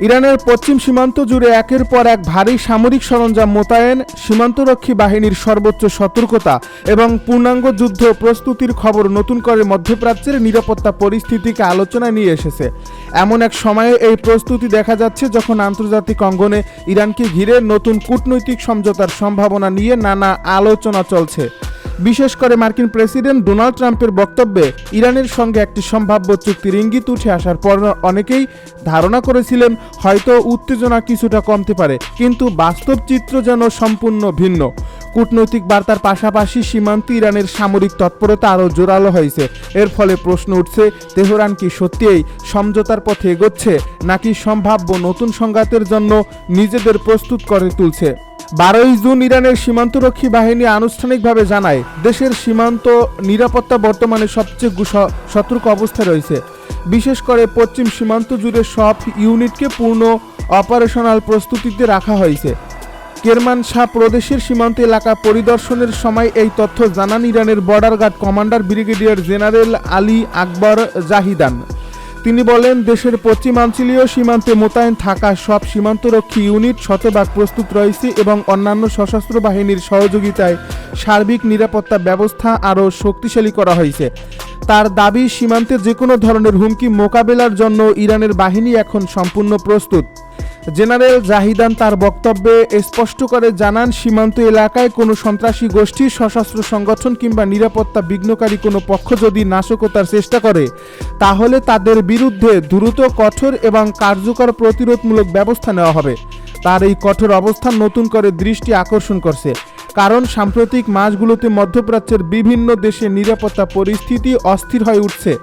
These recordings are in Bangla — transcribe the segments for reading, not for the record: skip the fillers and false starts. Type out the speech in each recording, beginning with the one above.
ইরানের পশ্চিম সীমান্ত জুড়ে একের পর এক ভারী সামরিক সরঞ্জাম মোতায়েন, সীমান্তরক্ষী বাহিনীর সর্বোচ্চ সতর্কতা এবং পূর্ণাঙ্গ যুদ্ধ প্রস্তুতির খবর নতুন করে মধ্যপ্রাচ্যের নিরাপত্তা পরিস্থিতিকে আলোচনায় নিয়ে এসেছে। এমন এক সময়ে এই প্রস্তুতি দেখা যাচ্ছে যখন আন্তর্জাতিক অঙ্গনে ইরানকে ঘিরে নতুন কূটনৈতিক সমঝোতার সম্ভাবনা নিয়ে নানা আলোচনা চলছে। বিশেষ করে মার্কিন প্রেসিডেন্ট ডোনাল্ড ট্রাম্পের বক্তব্যে ইরানের সঙ্গে একটি সম্ভাব্য চুক্তির ইঙ্গিত উঠে আসার পর অনেকেই ধারণা করেছিলেন হয়তো উত্তেজনা কিছুটা কমতে পারে, কিন্তু বাস্তব চিত্র যেন সম্পূর্ণ ভিন্ন। কূটনৈতিক বার্তার পাশাপাশি সীমান্তে ইরানের সামরিক তৎপরতা আরও জোরালো হয়েছে। এর ফলে প্রশ্ন উঠছে, তেহরান কি সত্যিই সমঝোতার পথে এগোচ্ছে, নাকি সম্ভাব্য নতুন সংঘাতের জন্য নিজেদের প্রস্তুত করে তুলছে? 12 জুন ইরানের সীমান্তরক্ষী বাহিনী আনুষ্ঠানিকভাবে জানায়, দেশের সীমান্ত নিরাপত্তা বর্তমানে সবচেয়ে সতর্ক অবস্থায় রয়েছে। বিশেষ করে পশ্চিম সীমান্ত জুড়ে সব ইউনিটকে পূর্ণ অপারেশনাল প্রস্তুতিতে রাখা হয়েছে। কেরমানশাহ প্রদেশের সীমান্ত এলাকা পরিদর্শনের সময় এই তথ্য জানান ইরানের border guard commander brigadier general Ali Akbar Zahedan. তিনি বলেন, দেশের পশ্চিমাঞ্চলীয় সীমান্তে মোতায়েন থাকা সব সীমান্তরক্ষী ইউনিট শতভাগ প্রস্তুত রয়েছে এবং অন্যান্য সশস্ত্র বাহিনীর সহযোগিতায় সার্বিক নিরাপত্তা ব্যবস্থা আরও শক্তিশালী করা হয়েছে। তার দাবি, সীমান্তে যে কোনো ধরনের হুমকি মোকাবেলার জন্য ইরানের বাহিনী এখন সম্পূর্ণ প্রস্তুত। জেনারেল জাহিদান তার বক্তব্যে স্পষ্ট করে জানান, সীমান্ত এলাকায় কোনো সন্ত্রাসী গোষ্ঠী, সশস্ত্র সংগঠন কিংবা নিরাপত্তা বিঘ্নকারী কোনো পক্ষ যদি নাশকতার চেষ্টা করে, তাহলে তাদের বিরুদ্ধে দ্রুত, কঠোর এবং কার্যকর প্রতিরোধমূলক ব্যবস্থা নেওয়া হবে। তার এই কঠোর অবস্থান নতুন করে দৃষ্টি আকর্ষণ করছে, কারণ সাম্প্রতিক মাসগুলোতে মধ্যপ্রাচ্যের বিভিন্ন দেশে নিরাপত্তা পরিস্থিতি অস্থির হয়ে উঠছে।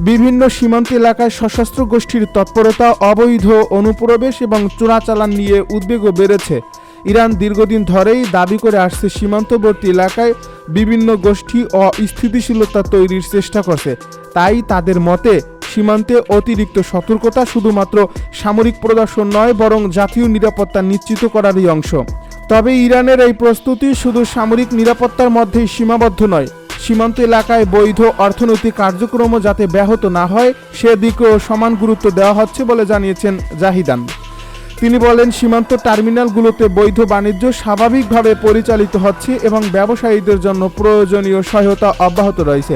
বিভিন্ন সীমান্ত এলাকায় সশস্ত্র গোষ্ঠীর তৎপরতা, অবৈধ অনুপ্রবেশ এবং চোরাচালান নিয়ে উদ্বেগও বেড়েছে। ইরান দীর্ঘদিন ধরেই দাবি করে আসছে, সীমান্তবর্তী এলাকায় বিভিন্ন গোষ্ঠী অস্থিতিশীলতা তৈরির চেষ্টা করছে। তাই তাদের মতে সীমান্তে অতিরিক্ত সতর্কতা শুধুমাত্র সামরিক প্রদর্শন নয়, বরং জাতীয় নিরাপত্তা নিশ্চিত করারই অংশ। তবে ইরানের এই প্রস্তুতি শুধু সামরিক নিরাপত্তার মধ্যেই সীমাবদ্ধ নয়। সীমান্ত এলাকায় বৈধ অর্থনৈতিক কার্যক্রমও যাতে ব্যাহত না হয়, সেদিকেও সমান গুরুত্ব দেওয়া হচ্ছে বলে জানিয়েছেন জাহিদান। তিনি বলেন, সীমান্ত টার্মিনালগুলোতে বৈধ বাণিজ্য স্বাভাবিকভাবে পরিচালিত হচ্ছে এবং ব্যবসায়ীদের জন্য প্রয়োজনীয় সহায়তা অব্যাহত রয়েছে।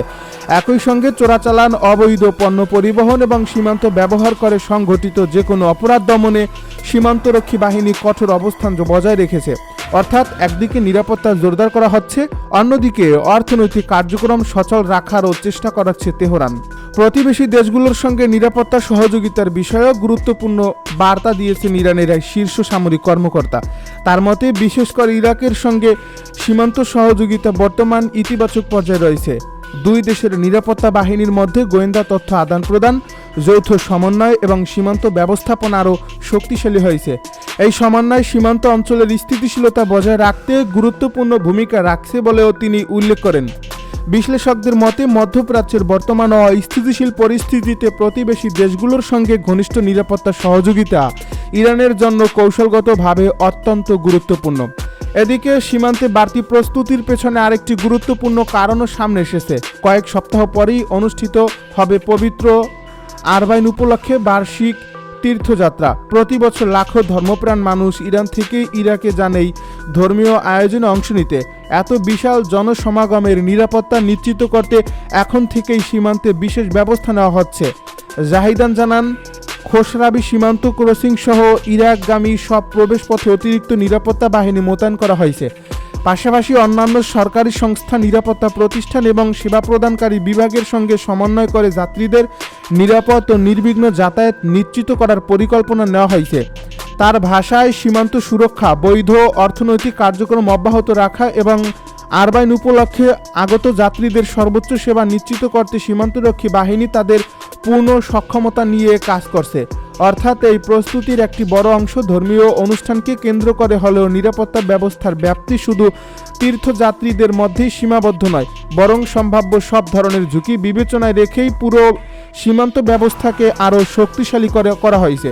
একই সঙ্গে চোরাচালান, অবৈধ পণ্য পরিবহন এবং সীমান্ত ব্যবহার করে সংঘটিত যে কোনো অপরাধ দমনে সীমান্তরক্ষী বাহিনী কঠোর অবস্থান বজায় রেখেছে। অর্থাৎ একদিকে নিরাপত্তা জোরদার করা হচ্ছে, অন্যদিকে অর্থনৈতিক কার্যক্রম সচল রাখারও চেষ্টা করাচ্ছে তেহরান। প্রতিবেশী দেশগুলোর সঙ্গে নিরাপত্তা সহযোগিতার বিষয়েও গুরুত্বপূর্ণ বার্তা দিয়েছেন ইরানের এক শীর্ষ সামরিক কর্মকর্তা। তার মতে, বিশেষ করে ইরাকের সঙ্গে সীমান্ত সহযোগিতা বর্তমান ইতিবাচক পর্যায়ে রয়েছে। দুই দেশের নিরাপত্তা বাহিনীর মধ্যে গোয়েন্দা তথ্য আদান প্রদান, যৌথ সমন্বয় এবং সীমান্ত ব্যবস্থাপনা আরও শক্তিশালী হয়েছে। এই সমন্বয় সীমান্ত অঞ্চলের স্থিতিশীলতা বজায় রাখতে গুরুত্বপূর্ণ ভূমিকা রাখছে বলেও তিনি উল্লেখ করেন। বিশ্লেষকদের মতে, মধ্যপ্রাচ্যের বর্তমান অস্থিতিশীল পরিস্থিতিতে প্রতিবেশী দেশগুলোর সঙ্গে ঘনিষ্ঠ নিরাপত্তা সহযোগিতা ইরানের জন্য কৌশলগতভাবে অত্যন্ত গুরুত্বপূর্ণ। এদিকে সীমান্তে বাড়তি প্রস্তুতির পেছনে আরেকটি গুরুত্বপূর্ণ কারণও সামনে এসেছে। কয়েক সপ্তাহ পরেই অনুষ্ঠিত হবে পবিত্র আরবাইন উপলক্ষে বার্ষিক তীর্থযাত্রা। প্রতি বছর লাখো ধর্মপ্রাণ মানুষ ইরান থেকে ইরাকে যান এই ধর্মীয় আয়োজনে অংশ নিতে। এত বিশাল জনসমাগমের নিরাপত্তা নিশ্চিত করতে এখন থেকেই সীমান্তে বিশেষ ব্যবস্থা নেওয়া হচ্ছে। জাহিদান জানান, খোসরাবি সীমান্ত ক্রসিং সহ ইরাকগামী সব প্রবেশপথে অতিরিক্ত নিরাপত্তা বাহিনী মোতায়েন করা হয়েছে। পাশাপাশি অন্যান্য সরকারি সংস্থা, নিরাপত্তা প্রতিষ্ঠান এবং সেবা প্রদানকারী বিভাগের সঙ্গে সমন্বয় করে যাত্রীদের নিরাপদ ও নির্বিঘ্ন যাতায়াত নিশ্চিত করার পরিকল্পনা নেওয়া হয়েছে। তার ভাষায়, সীমান্ত সুরক্ষা, বৈধ অর্থনৈতিক কার্যক্রম অব্যাহত রাখা এবং আরবাইন উপলক্ষে আগত যাত্রীদের সর্বোচ্চ সেবা নিশ্চিত করতে সীমান্তরক্ষী বাহিনী তাদের পূর্ণ সক্ষমতা নিয়ে কাজ করছে। অর্থাৎ এই প্রস্তুতির একটি বড় অংশ ধর্মীয় অনুষ্ঠানকে কেন্দ্র করে হলেও নিরাপত্তা ব্যবস্থার ব্যাপ্তি শুধু তীর্থযাত্রীদের মধ্যেই সীমাবদ্ধ নয়, বরং সম্ভাব্য সব ধরনের ঝুঁকি বিবেচনায় রেখেই পুরো সীমান্ত ব্যবস্থাকে আরও শক্তিশালী করা হয়েছে।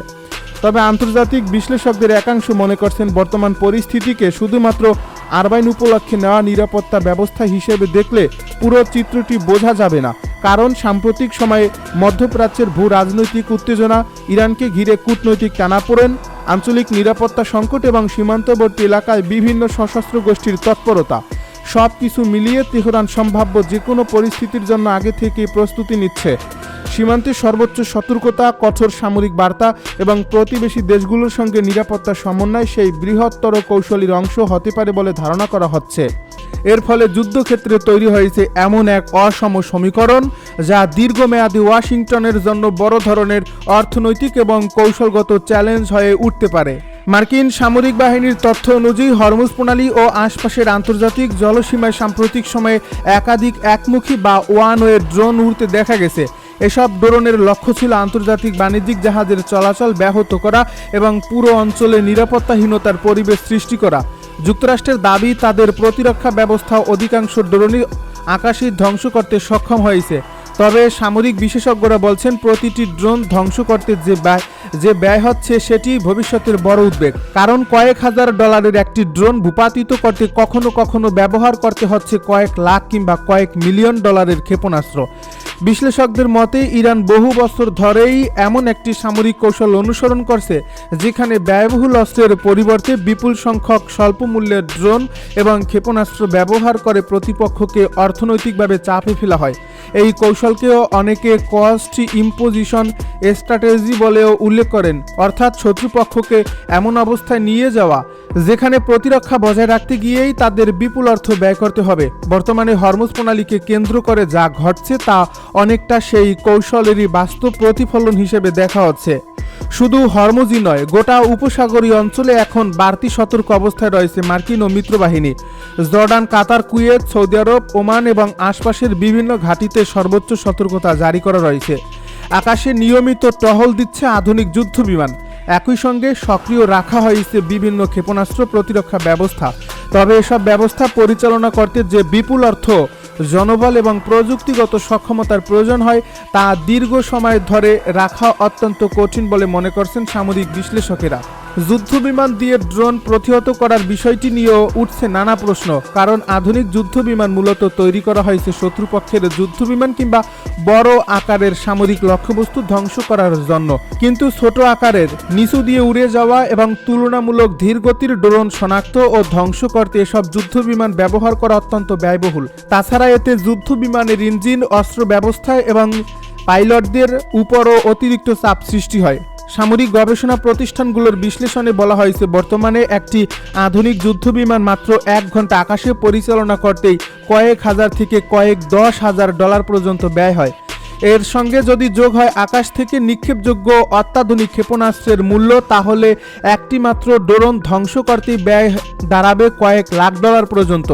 তবে আন্তর্জাতিক বিশ্লেষকদের একাংশ মনে করছেন, বর্তমান পরিস্থিতিকে শুধুমাত্র আরবাইন উপলক্ষে নেওয়া নিরাপত্তা ব্যবস্থা হিসেবে দেখলে পুরো চিত্রটি বোঝা যাবে না। কারণ সাম্প্রতিক সময়ে মধ্যপ্রাচ্যের ভূ রাজনৈতিক উত্তেজনা, ইরানকে ঘিরে কূটনৈতিক টানাপোড়েন, আঞ্চলিক নিরাপত্তা সংকট এবং সীমান্তবর্তী এলাকায় বিভিন্ন সশস্ত্র গোষ্ঠীর তৎপরতা সব কিছু মিলিয়ে তেহরান সম্ভাব্য যে কোনো পরিস্থিতির জন্য আগে থেকেই প্রস্তুতি নিচ্ছে। সীমান্তে সর্বোচ্চ সতর্কতা, কঠোর সামরিক বার্তা এবং প্রতিবেশী দেশগুলোর সঙ্গে নিরাপত্তা সমন্বয় সেই বৃহত্তর কৌশলীর অংশ হতে পারে বলে ধারণা করা হচ্ছে। এর ফলে যুদ্ধক্ষেত্রে তৈরি হয়েছে এমন এক অসম সমীকরণ যা দীর্ঘমেয়াদী ওয়াশিংটনের জন্য বড় ধরনের অর্থনৈতিক এবং কৌশলগত চ্যালেঞ্জ হয়ে উঠতে পারে। মার্কিন সামরিক বাহিনীর তথ্য অনুযায়ী হরমুজ প্রণালী ও আশপাশের আন্তর্জাতিক জলসীমায় সাম্প্রতিক সময়ে একাধিক একমুখী বা ওয়ান ওয়ে ড্রোন উড়তে দেখা গেছে। এসব ড্রোনের লক্ষ্য ছিল আন্তর্জাতিক বাণিজ্যিক জাহাজের চলাচল ব্যাহত করা এবং পুরো অঞ্চলে নিরাপত্তাহীনতার পরিবেশ সৃষ্টি করা। যুক্তরাষ্ট্রের দাবি, তাদের প্রতিরক্ষা ব্যবস্থা অধিকাংশ ড্রোনই আকাশে ধ্বংস করতে সক্ষম হয়েছে। তবে সামরিক বিশেষজ্ঞরা বলছেন, প্রতিটি ড্রোন ধ্বংস করতে যে ব্যয় হচ্ছে সেটি ভবিষ্যতের বড় উদ্বেগ। কারণ কয়েক হাজার ডলারের একটি ড্রোন ভূপাতিত করতে কখনো কখনো ব্যবহার করতে হচ্ছে কয়েক লাখ কিংবা কয়েক মিলিয়ন ডলারের ক্ষেপণাস্ত্র। বিশ্লেষকদের মতে ইরান বহু বছর ধরেই এমন একটি সামরিক কৌশল অনুসরণ করছে যেখানে ব্যয়বহুল অস্ত্রের পরিবর্তে বিপুল সংখ্যক স্বল্প মূল্যের ড্রোন এবং ক্ষেপণাস্ত্র ব্যবহার করে প্রতিপক্ষকে অর্থনৈতিকভাবে চাপে ফেলা হয়। এই কৌশলকেও অনেকে কস্ট ইম্পোজিশন স্ট্র্যাটেজি বলেও উল্লেখ করেন, অর্থাৎ শত্রুপক্ষকে এমন অবস্থায় নিয়ে যাওয়া যেখানে প্রতিরক্ষা বজায় রাখতে গিয়েই তাদের বিপুল অর্থ ব্যয় করতে হবে। বর্তমানে হরমুজ প্রণালীকে কেন্দ্র করে যা ঘটছে তা অনেকটা সেই কৌশলেরই বাস্তব প্রতিফলন হিসেবে দেখা হচ্ছে। শুধু হরমুজই নয়, গোটা উপসাগরীয় অঞ্চলে এখন বাড়তি সতর্ক অবস্থায় রয়েছে মার্কিন ও মিত্রবাহিনী। জর্ডান, কাতার, কুয়েত, সৌদি আরব, ওমান এবং আশপাশের বিভিন্ন ঘাঁটিতে সর্বোচ্চ সতর্কতা জারি করা রয়েছে। আকাশে নিয়মিত টহল দিচ্ছে আধুনিক যুদ্ধ বিমান। একই সঙ্গে সক্রিয় রাখা হয়েছে বিভিন্ন ক্ষেপণাস্ত্র প্রতিরক্ষা ব্যবস্থা। তবে এসব ব্যবস্থা পরিচালনা করতে যে বিপুল অর্থ, জনবল এবং প্রযুক্তিগত সক্ষমতার প্রয়োজন হয় তা দীর্ঘ সময় ধরে রাখা অত্যন্ত কঠিন বলে মনে করছেন সামরিক বিশ্লেষকেরা। যুদ্ধবিমান দিয়ে ড্রোন প্রতিহত করার বিষয়টি নিয়েও উঠছে নানা প্রশ্ন। কারণ আধুনিক যুদ্ধবিমান মূলত তৈরি করা হয়েছে শত্রুপক্ষের যুদ্ধবিমান কিংবা বড় আকারের সামরিক লক্ষ্যবস্তু ধ্বংস করার জন্য। কিন্তু ছোট আকারের, নিচু দিয়ে উড়ে যাওয়া এবং তুলনামূলক ধীরগতির ড্রোন শনাক্ত ও ধ্বংস করতে এসব যুদ্ধবিমান ব্যবহার করা অত্যন্ত ব্যয়বহুল। তাছাড়া এতে যুদ্ধবিমানের ইঞ্জিন, অস্ত্র ব্যবস্থা এবং পাইলটদের উপরও অতিরিক্ত চাপ সৃষ্টি হয়। সামরিক গবেষণা প্রতিষ্ঠানগুলোর বিশ্লেষণে বলা হয়েছে, বর্তমানে একটি আধুনিক যুদ্ধবিমান মাত্র 1 ঘন্টা আকাশে পরিচালনা করতেই কয়েক হাজার থেকে কয়েক 10,000 ডলার পর্যন্ত ব্যয় হয়। এর সঙ্গে যদি যোগ হয় আকাশ থেকে নিক্ষেপযোগ্য অত্যাধুনিক ক্ষেপণাস্ত্রের মূল্য, তাহলে একটি মাত্র ড্রোন ধ্বংস করতেই ব্যয় দাঁড়াবে কয়েক লাখ ডলার পর্যন্ত।